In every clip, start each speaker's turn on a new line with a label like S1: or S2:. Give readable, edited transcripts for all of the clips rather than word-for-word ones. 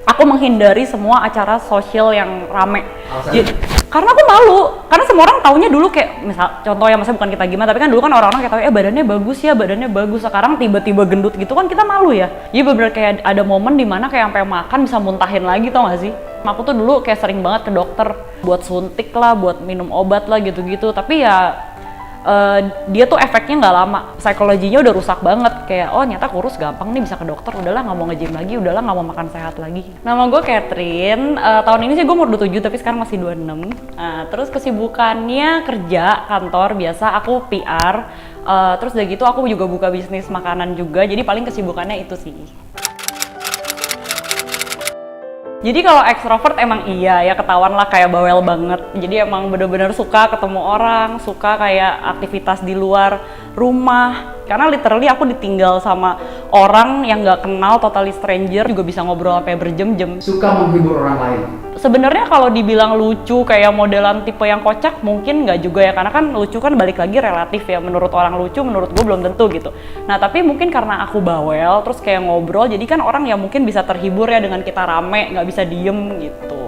S1: Aku menghindari semua acara sosial yang rame. Karena aku malu, karena semua orang taunya dulu kayak, misal contoh ya, maksudnya bukan kita gimana, tapi kan dulu kan orang-orang kayak tahu badannya bagus ya, badannya bagus. Sekarang tiba-tiba gendut gitu kan kita malu ya. Jadi bener-bener kayak ada momen dimana kayak sampai makan bisa muntahin lagi, tau gak sih? Aku tuh dulu kayak sering banget ke dokter buat suntik lah, buat minum obat lah gitu-gitu. Tapi ya dia tuh efeknya nggak lama, psikologinya udah rusak banget, kayak oh nyata kurus gampang nih bisa ke dokter, udahlah nggak mau nge-gym lagi, udahlah nggak mau makan sehat lagi. Nama gue Catherine, tahun ini sih gue umur 27 tapi sekarang masih 26. Terus kesibukannya kerja kantor biasa, aku PR, terus udah gitu aku juga buka bisnis makanan juga, jadi paling kesibukannya itu sih. Jadi kalau ekstrovert emang iya ya, ketahuan lah kayak bawel banget. Jadi emang bener-bener suka ketemu orang, suka kayak aktivitas di luar rumah. Karena literally aku ditinggal sama orang yang nggak kenal, totally stranger, juga bisa ngobrol sampai berjam-jam.
S2: Suka menghibur orang lain.
S1: Sebenarnya kalau dibilang lucu kayak modelan tipe yang kocak mungkin nggak juga ya, karena kan lucu kan balik lagi relatif ya, menurut orang lucu menurut gue belum tentu gitu. Nah tapi mungkin karena aku bawel terus kayak ngobrol, jadi kan orang ya mungkin bisa terhibur ya dengan kita rame, nggak bisa diem gitu.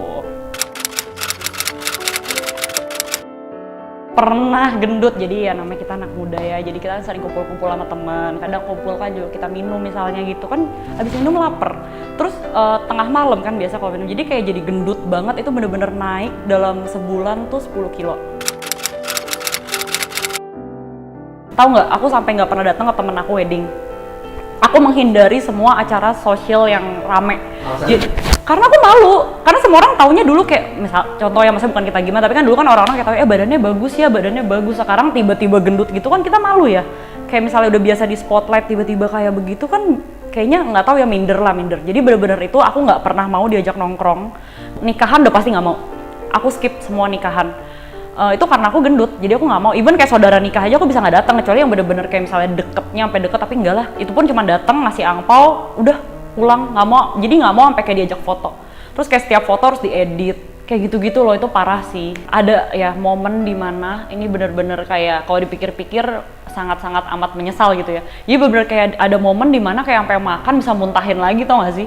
S1: Pernah gendut, jadi ya namanya kita anak muda ya, jadi kita sering kumpul-kumpul sama teman, kadang kumpul kan juga kita minum misalnya gitu kan, habis minum lapar, terus tengah malam kan biasa kalau minum, jadi kayak jadi gendut banget, itu bener-bener naik dalam sebulan tuh 10 kilo. Tahu nggak, aku sampai nggak pernah datang ke temen aku wedding. Aku menghindari semua acara sosial yang rame. Karena aku malu, karena semua orang taunya dulu kayak, misal contoh ya, maksudnya bukan kita gimana, tapi kan dulu kan orang-orang kayak tahu badannya bagus ya, badannya bagus. Sekarang tiba-tiba gendut gitu kan kita malu ya. Kayak misalnya udah biasa di spotlight tiba-tiba kayak begitu kan kayaknya nggak tahu ya, minder. Jadi bener-bener itu aku nggak pernah mau diajak nongkrong. Nikahan udah pasti nggak mau. Aku skip semua nikahan. Itu karena aku gendut, jadi aku nggak mau. Even kayak saudara nikah aja aku bisa nggak datang, kecuali yang bener-bener kayak misalnya deketnya sampai deket, tapi enggak lah. Itu pun cuma datang ngasih angpau, udah pulang, nggak mau. Jadi nggak mau sampai kayak diajak foto. Terus kayak setiap foto harus diedit, kayak gitu-gitu loh, itu parah sih. Ada ya momen dimana ini bener-bener kayak kalau dipikir-pikir sangat-sangat amat menyesal gitu ya. Jadi bener-bener kayak ada momen dimana kayak sampai makan bisa muntahin lagi, tau gak sih?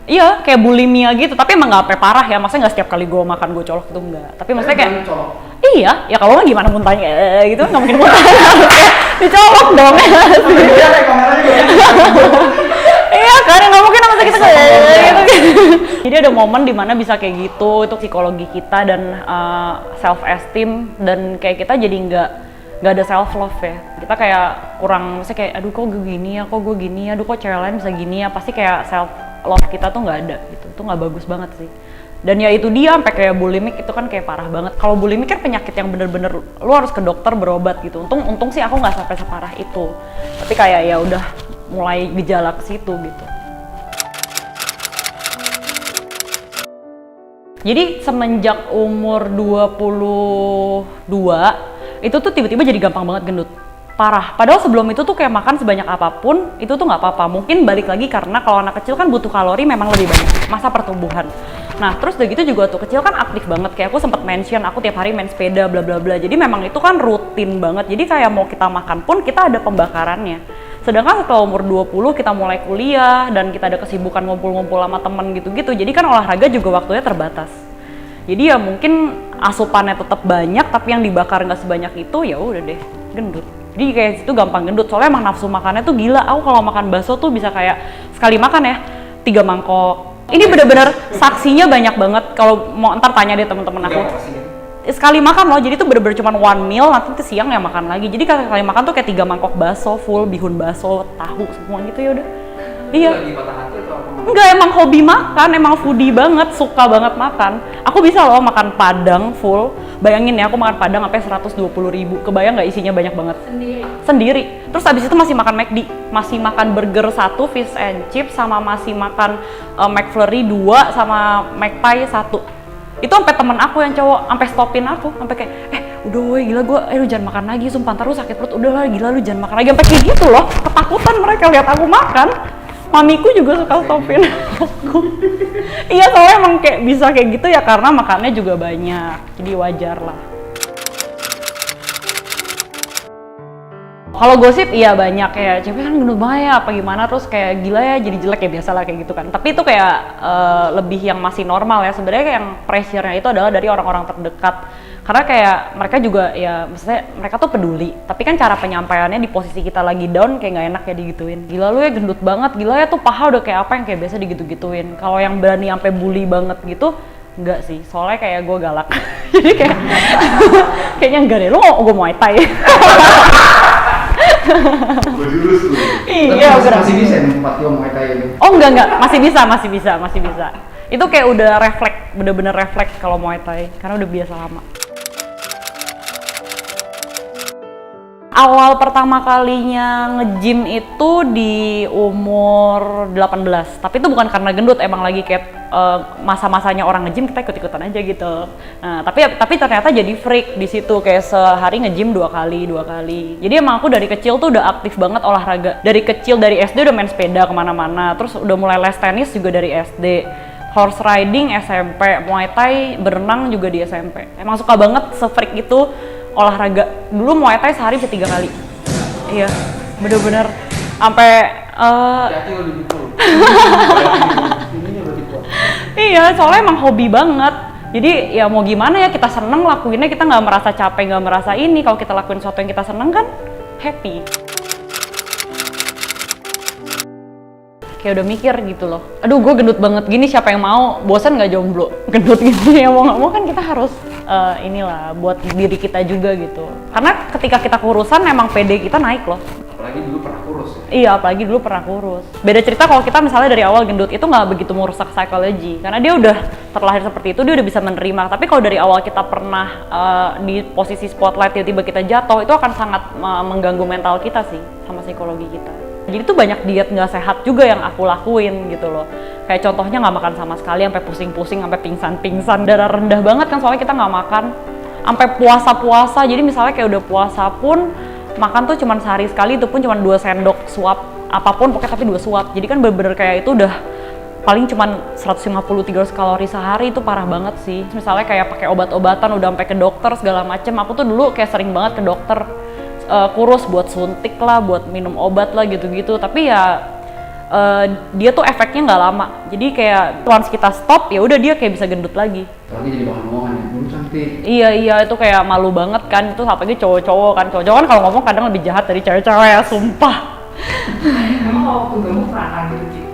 S1: Iya, kayak bulimia gitu, tapi emang nggak sampai parah ya, maksudnya nggak setiap kali gue makan gue colok gitu, enggak. Tapi maksudnya kayak, iya, ya kalau nggak gimana muntahnya gitu, nggak mungkin muntah, dicolok dong. Iya kan, nggak mungkin sama kita kayak gitu. Jadi ada momen dimana bisa kayak gitu, itu psikologi kita dan self esteem, dan kayak kita jadi nggak ada self love ya. Kita kayak kurang, misalnya kayak aduh kok gue gini ya, aduh kok cewek lain bisa gini ya, pasti kayak self love kita tuh nggak ada gitu, itu nggak bagus banget sih. Dan ya itu dia sampai kayak bulimik, itu kan kayak parah banget. Kalau bulimik kan penyakit yang bener-bener lu harus ke dokter berobat gitu. Untung sih aku nggak sampai separah itu, tapi kayak ya udah mulai gejala ke situ gitu. Jadi semenjak umur 22 itu tuh tiba-tiba jadi gampang banget gendut. Parah, padahal sebelum itu tuh kayak makan sebanyak apapun itu tuh nggak apa-apa. Mungkin balik lagi karena kalau anak kecil kan butuh kalori memang lebih banyak, masa pertumbuhan. Nah terus udah gitu juga tuh kecil kan aktif banget, kayak aku sempat mention aku tiap hari main sepeda bla bla bla. Jadi memang itu kan rutin banget, jadi kayak mau kita makan pun kita ada pembakarannya. Sedangkan setelah umur 20 kita mulai kuliah dan kita ada kesibukan ngumpul-ngumpul sama temen gitu-gitu, jadi kan olahraga juga waktunya terbatas. Jadi ya mungkin asupannya tetap banyak tapi yang dibakar nggak sebanyak itu, ya udah deh gendut. Jadi kayak situ gampang gendut, soalnya emang nafsu makannya tuh gila. Aku kalau makan bakso tuh bisa kayak sekali makan ya 3 mangkok. Ini bener-bener saksinya banyak banget. Kalau mau ntar tanya deh temen-temen aku. Sekali makan loh, jadi tuh bener-bener cuma one meal, nanti tuh siang ya makan lagi. Jadi sekali makan tuh kayak 3 mangkok bakso full, bihun bakso, tahu semua gitu, ya udah. Iya. Enggak, emang hobi makan, emang foodie banget, suka banget makan. Aku bisa loh makan padang full. Bayangin ya, aku makan padang sampai 120.000. Kebayang nggak isinya banyak banget? Sendiri. Terus abis itu masih makan McD, masih makan burger 1, fish and chips, sama masih makan McFlurry 2, sama McPie 1. Itu sampai temen aku yang cowok sampai stopin aku, sampai kayak udah woi gila gue, lu jangan makan lagi, sumpah ntar lu sakit perut, udah lah gila lu jangan makan lagi, sampai kayak gitu loh. Ketakutan mereka lihat aku makan. Mamiku juga suka stopin aku. Iya, soalnya emang kayak bisa kayak gitu ya karena makannya juga banyak, jadi wajar lah. Kalau gosip iya banyak, kayak cewek kan gendut banget ya apa gimana, terus kayak gila ya jadi jelek ya, biasa lah kayak gitu kan. Tapi itu kayak lebih yang masih normal ya. Sebenarnya yang pressure-nya itu adalah dari orang-orang terdekat. Karena kayak mereka juga ya, maksudnya mereka tuh peduli. Tapi kan cara penyampaiannya di posisi kita lagi down kayak nggak enak ya digituin. Gila lu ya gendut banget, gila ya tuh paha udah kayak apa, yang kayak biasa digitu-gituin. Kalau yang berani sampai bully banget gitu, enggak sih, soalnya kayak gue galak. Jadi kayak kayaknya enggak deh, lu gue Muay Thai. Iya,
S2: masih bisa nih 4 kilo Muay Thai itu.
S1: Oh enggak, masih bisa. Itu kayak udah refleks, bener-bener refleks kalau Muay Thai, karena udah biasa lama. Awal pertama kalinya nge-gym itu di umur 18, tapi itu bukan karena gendut, emang lagi kayak masa-masanya orang nge-gym, kita ikut-ikutan aja gitu. Nah, tapi ternyata jadi freak di situ, kayak sehari nge-gym 2 kali. Jadi emang aku dari kecil tuh udah aktif banget olahraga. Dari kecil, dari SD udah main sepeda kemana-mana, terus udah mulai les tenis juga dari SD. Horse riding SMP, Muay Thai, berenang juga di SMP. Emang suka banget se-freak itu olahraga. Dulu Muay Thai sehari bisa 3 kali. Iya, bener-bener sampai iya, soalnya emang hobi banget. Jadi ya mau gimana ya, kita seneng lakuinnya, kita nggak merasa capek, nggak merasa ini. Kalau kita lakuin sesuatu yang kita seneng kan happy. Kayak udah mikir gitu loh, aduh gue gendut banget gini, siapa yang mau? Bosan nggak jomblo? Gendut gini ya, mau nggak mau kan kita harus inilah buat diri kita juga gitu. Karena ketika kita kurusan emang PD kita naik loh.
S2: Apalagi dulu pernah kurus ya?
S1: Iya, apalagi dulu pernah kurus. Beda cerita kalau kita misalnya dari awal gendut, itu nggak begitu merusak psikologi. Karena dia udah terlahir seperti itu, dia udah bisa menerima. Tapi kalau dari awal kita pernah di posisi spotlight, tiba-tiba kita jatuh, itu akan sangat mengganggu mental kita sih, sama psikologi kita. Jadi tuh banyak diet nggak sehat juga yang aku lakuin gitu loh. Kayak contohnya nggak makan sama sekali, sampai pusing-pusing, sampai pingsan-pingsan. Darah rendah banget kan soalnya kita nggak makan. Sampai puasa-puasa, jadi misalnya kayak udah puasa pun, makan tuh cuma sehari sekali, itu pun cuma 2 sendok suap. Apapun pokoknya tapi 2 suap. Jadi kan bener-bener kayak itu udah paling cuma 150-300 kalori sehari, itu parah banget sih. Misalnya kayak pakai obat-obatan, udah sampai ke dokter segala macem. Aku tuh dulu kayak sering banget ke dokter. Kurus buat suntik lah, buat minum obat lah gitu-gitu, tapi ya dia tuh efeknya nggak lama. Jadi kayak once kita stop ya udah dia kayak bisa gendut lagi.
S2: Apalagi jadi bahan omongan ya, dulu cantik.
S1: Iya itu kayak malu banget kan, itu apalagi cowok-cowok kan kalau ngomong kadang lebih jahat dari cewek-cewek ya, sumpah.
S3: Emang waktu kamu pernah gitu,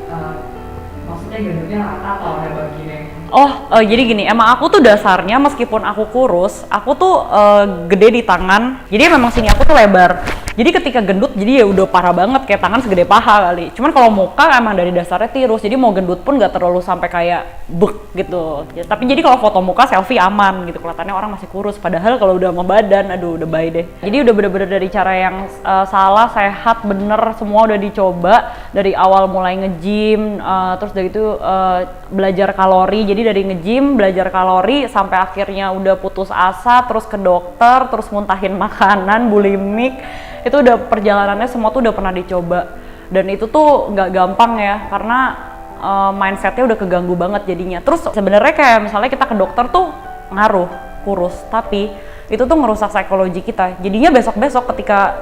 S3: maksudnya gendutnya rata atau ada bagian yang
S1: jadi gini, emang aku tuh dasarnya meskipun aku kurus, aku tuh gede di tangan. Jadi memang sini aku tuh lebar. Jadi ketika gendut, jadi ya udah parah banget, kayak tangan segede paha kali. Cuman kalau muka emang dari dasarnya tirus, jadi mau gendut pun nggak terlalu sampai kayak bek gitu. Tapi jadi kalau foto muka selfie aman gitu, kelihatannya orang masih kurus. Padahal kalau udah sama badan, aduh udah bye deh. Jadi udah bener-bener dari cara yang salah, sehat, bener, semua udah dicoba. Dari awal mulai nge-gym, terus dari itu belajar kalori. Jadi dari nge-gym, belajar kalori, sampai akhirnya udah putus asa, terus ke dokter, terus muntahin makanan, bulimik. Itu udah perjalanannya semua tuh udah pernah dicoba. Dan itu tuh nggak gampang ya, karena mindsetnya udah keganggu banget jadinya. Terus sebenarnya kayak misalnya kita ke dokter tuh ngaruh kurus, tapi itu tuh ngerusak psikologi kita. Jadinya besok-besok ketika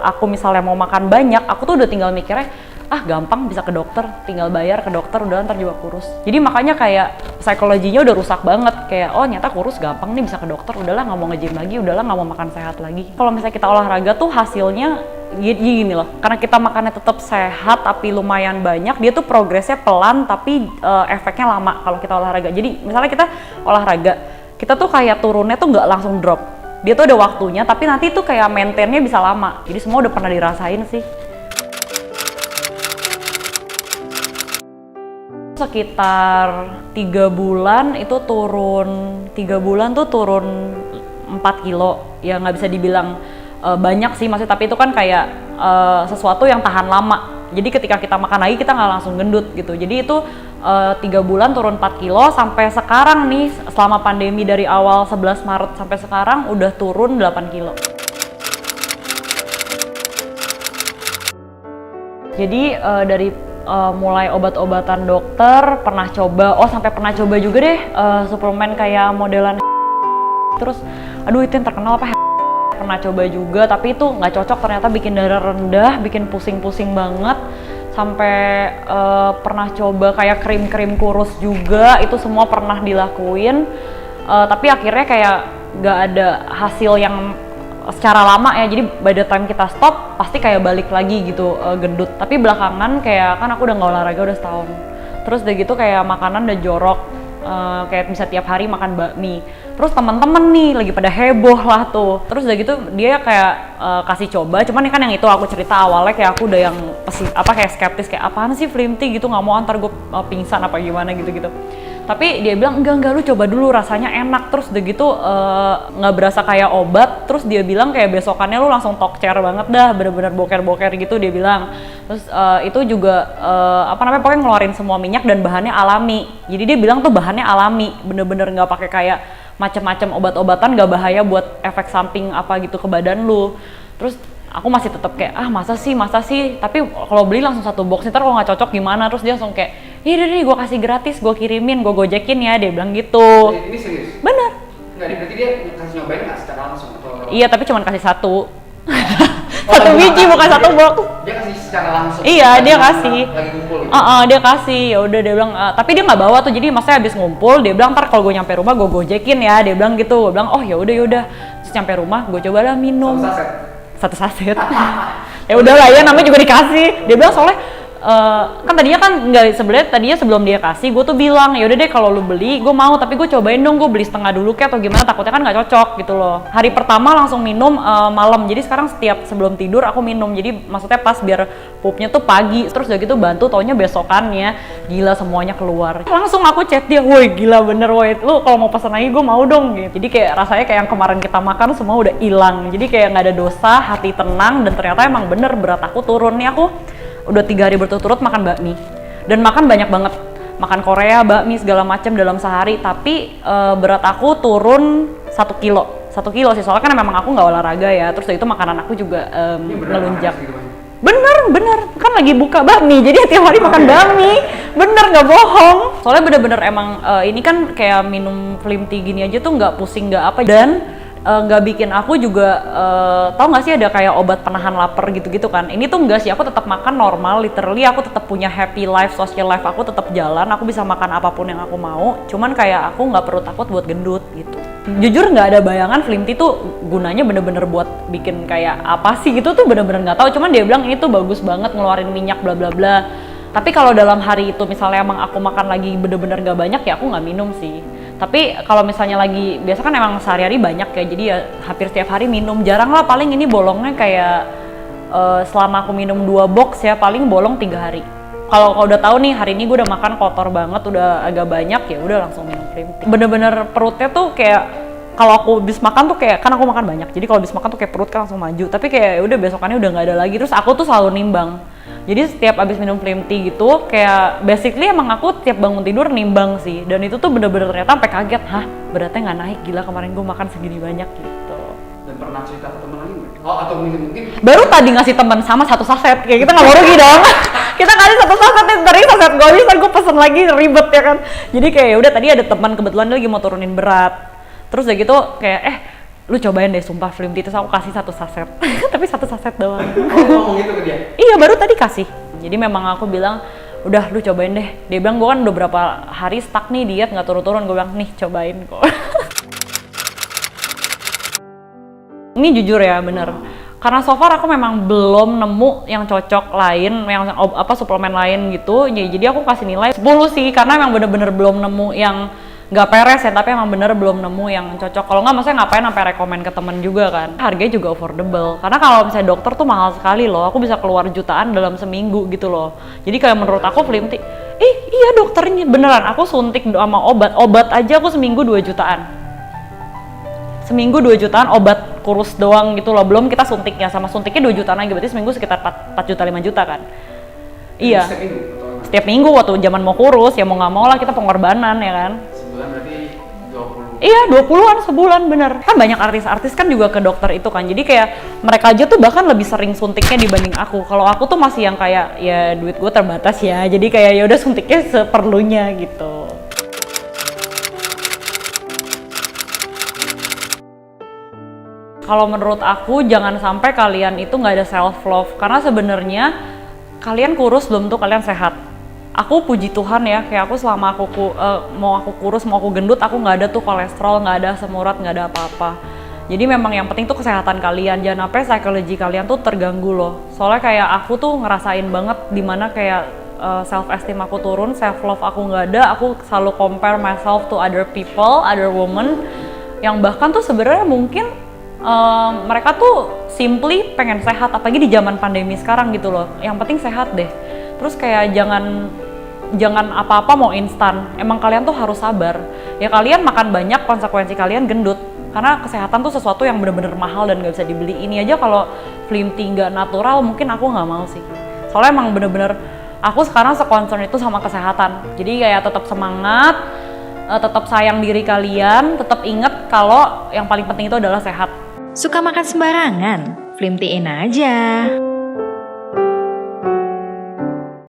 S1: aku misalnya mau makan banyak, aku tuh udah tinggal mikirnya, gampang bisa ke dokter, tinggal bayar ke dokter, udah ntar juga kurus. Jadi makanya kayak psikologinya udah rusak banget, kayak nyata kurus gampang nih bisa ke dokter, udahlah nggak mau nge-gym lagi, udahlah nggak mau makan sehat lagi. Kalau misalnya kita olahraga tuh hasilnya gini loh, karena kita makannya tetap sehat tapi lumayan banyak, dia tuh progresnya pelan tapi efeknya lama kalau kita olahraga. Jadi misalnya kita olahraga, kita tuh kayak turunnya tuh nggak langsung drop, dia tuh ada waktunya, tapi nanti tuh kayak maintainnya bisa lama. Jadi semua udah pernah dirasain sih. Sekitar 3 bulan itu turun, 3 bulan tuh turun 4 kilo. Ya nggak bisa dibilang banyak sih, maksudnya, tapi itu kan kayak sesuatu yang tahan lama. Jadi ketika kita makan lagi kita nggak langsung gendut gitu. Jadi itu 3 bulan turun 4 kilo sampai sekarang nih, selama pandemi dari awal 11 Maret sampai sekarang udah turun 8 kilo. Jadi dari mulai obat-obatan dokter, pernah coba, sampai pernah coba juga deh suplemen kayak modelan. Terus, aduh itu yang terkenal apa pernah coba juga, tapi itu nggak cocok, ternyata bikin darah rendah, bikin pusing-pusing banget. Sampai pernah coba kayak krim-krim kurus juga, itu semua pernah dilakuin. Tapi akhirnya kayak nggak ada hasil yang secara lama ya, jadi by the time kita stop pasti kayak balik lagi gitu gendut. Tapi belakangan kayak kan aku udah nggak olahraga udah setahun, terus udah gitu kayak makanan udah jorok, kayak bisa tiap hari makan bakmi. Terus teman-teman nih lagi pada heboh lah tuh, terus udah gitu dia kayak kasih coba, cuman kan yang itu aku cerita awalnya kayak aku udah yang kayak skeptis, kayak apaan sih Slim Tea gitu, nggak mau antar gue pingsan apa gimana gitu-gitu. Tapi dia bilang enggak lu coba dulu, rasanya enak. Terus udah gitu nggak berasa kayak obat. Terus dia bilang kayak besokannya lu langsung tokcer banget dah, bener-bener boker-boker gitu dia bilang. Terus itu juga pokoknya ngeluarin semua minyak dan bahannya alami. Jadi dia bilang tuh bahannya alami, bener-bener nggak pakai kayak macam-macam obat-obatan, nggak bahaya buat efek samping apa gitu ke badan lu. Terus aku masih tetap kayak masa sih, tapi kalau beli langsung satu box, ntar kalau nggak cocok gimana. Terus dia langsung kayak iya deh gue kasih gratis, gue kirimin, gue gojekin ya, dia bilang gitu.
S2: Ini serius?
S1: Bener.
S2: Nggak, berarti dia kasih nyobain nggak secara langsung atau?
S1: Iya, tapi cuma kasih satu. Satu biji bukan satu box.
S2: Dia kasih secara langsung.
S1: Iya, dia kasih.
S2: Lagi ngumpul gitu.
S1: Dia kasih. Ya udah dia bilang, tapi dia nggak bawa tuh. Jadi maksudnya habis ngumpul, dia bilang ntar kalau gue nyampe rumah gue gojekin ya, dia bilang gitu. Gue bilang oh ya udah. Terus nyampe rumah gue cobalah minum. Satu saset. Ya udahlah ya, namanya juga dikasih. Dia bilang soalnya kan tadinya kan nggak, sebenarnya sebelum dia kasih gue tuh bilang ya udah deh kalau lu beli gue mau, tapi gue cobain dong, gue beli setengah dulu kayak atau gimana, takutnya kan nggak cocok gitu loh. Hari pertama langsung minum malam, jadi sekarang setiap sebelum tidur aku minum, jadi maksudnya pas biar pupnya tuh pagi. Terus udah gitu bantu, taunya besokannya gila semuanya keluar. Langsung aku chat dia, woi gila bener woi, lu kalau mau pesan lagi gue mau dong gitu. Jadi kayak rasanya kayak yang kemarin kita makan semua udah hilang, jadi kayak nggak ada dosa, hati tenang. Dan ternyata emang bener berat aku turun nih. Aku udah 3 hari berturut-turut makan bakmi dan makan banyak banget, makan Korea, bakmi segala macam dalam sehari. Tapi berat aku turun 1 kilo sih, soalnya kan memang aku nggak olahraga ya. Terus itu makanan aku juga ngelunjak. Bener kan lagi buka bakmi, jadi tiap hari makan bakmi, bener nggak bohong. Soalnya bener-bener emang ini kan kayak minum Slim Tea gini aja tuh nggak pusing nggak apa, dan nggak bikin aku juga tau nggak sih ada kayak obat penahan lapar gitu-gitu kan. Ini tuh enggak sih, aku tetap makan normal, literally aku tetap punya happy life, social life aku tetap jalan, aku bisa makan apapun yang aku mau. Cuman kayak aku nggak perlu takut buat gendut gitu. Jujur nggak ada bayangan Slim Tea tuh gunanya bener-bener buat bikin kayak apa sih gitu tuh, bener-bener nggak tahu. Cuman dia bilang ini tuh bagus banget ngeluarin minyak bla bla bla. Tapi kalau dalam hari itu misalnya emang aku makan lagi bener-bener nggak banyak ya aku nggak minum sih. Tapi kalau misalnya lagi, biasa kan emang sehari-hari banyak ya, jadi ya hampir setiap hari minum. Jarang lah, paling ini bolongnya kayak selama aku minum 2 box ya paling bolong 3 hari. Kalau udah tahu nih hari ini gue udah makan kotor banget, udah agak banyak, ya udah langsung minum Slim Tea. Bener-bener perutnya tuh kayak kalau aku habis makan tuh kayak, kan aku makan banyak, jadi kalau habis makan tuh kayak perut kan langsung maju. Tapi kayak udah besokannya udah nggak ada lagi. Terus aku tuh selalu nimbang. Jadi setiap abis minum Slim Tea gitu, kayak basically emang aku tiap bangun tidur nimbang sih. Dan itu tuh bener-bener ternyata sampai kaget, beratnya nggak naik, gila kemarin gue makan segini banyak gitu.
S2: Dan pernah cerita ke temen lagi nggak? Oh atau mungkin
S1: baru tadi ngasih temen sama 1 saset, kayak kita nggak mau rugi dong. Kita kasih 1 saset, dari saset gue bisa gue pesen lagi, ribet ya kan. Jadi kayak udah tadi ada teman kebetulan dia lagi mau turunin berat. Terus udah gitu kayak lu cobain deh sumpah Slim Tea, terus aku kasih 1 saset. Tapi 1 saset doang.
S2: Oh ngomong gitu ke dia?
S1: Iya baru tadi kasih. Jadi memang aku bilang udah lu cobain deh. Dia bilang gue kan udah berapa hari stuck nih diet nggak turun-turun. Gue bilang nih cobain kok. Ini jujur ya bener. Karena so far aku memang belum nemu yang cocok lain, yang suplemen lain gitu. Jadi aku kasih nilai 10 sih, karena memang bener-bener belum nemu yang nggak peres ya, tapi emang bener belum nemu yang cocok. Kalau nggak, maksudnya ngapain sampai rekomen ke temen juga kan. Harganya juga affordable, karena kalau misalnya dokter tuh mahal sekali loh. Aku bisa keluar jutaan dalam seminggu gitu loh. Jadi kayak menurut aku Slim Tea, iya dokternya beneran, aku suntik sama obat aja aku seminggu 2 jutaan. Seminggu 2 jutaan obat kurus doang gitu loh, belum kita suntiknya, sama suntiknya 2 jutaan lagi, berarti seminggu sekitar 4 juta 5 juta kan. Iya, setiap minggu waktu zaman mau kurus, ya mau nggak mau lah kita pengorbanan ya kan.
S2: Sebulan berarti 20?
S1: Iya 20-an sebulan bener. Kan banyak artis-artis kan juga ke dokter itu kan, jadi kayak mereka aja tuh bahkan lebih sering suntiknya dibanding aku. Kalau aku tuh masih yang kayak ya duit gue terbatas ya, jadi kayak ya udah suntiknya seperlunya gitu. kalau menurut aku jangan sampai kalian itu nggak ada self love, karena sebenarnya kalian kurus belum tuh kalian sehat. Aku puji Tuhan ya, kayak aku selama mau aku kurus mau aku gendut, aku nggak ada tuh kolesterol, nggak ada asam urat, nggak ada apa-apa. Jadi memang yang penting tuh kesehatan kalian, jangan sampai psikologi kalian tuh terganggu loh. Soalnya kayak aku tuh ngerasain banget dimana kayak self esteem aku turun, self love aku nggak ada, aku selalu compare myself to other people, other women, yang bahkan tuh sebenarnya mungkin mereka tuh simply pengen sehat, apalagi di zaman pandemi sekarang gitu loh. Yang penting sehat deh. Terus kayak jangan apa-apa mau instan. Emang kalian tuh harus sabar. Ya kalian makan banyak, konsekuensi kalian gendut. Karena kesehatan tuh sesuatu yang bener-bener mahal dan gak bisa dibeli. Ini aja kalau Slim Tea nggak natural, mungkin aku nggak mau sih. Soalnya emang bener-bener aku sekarang se-concern itu sama kesehatan. Jadi kayak tetap semangat, tetap sayang diri kalian, tetap inget kalau yang paling penting itu adalah sehat.
S4: Suka makan sembarangan? Slim Tea-in aja.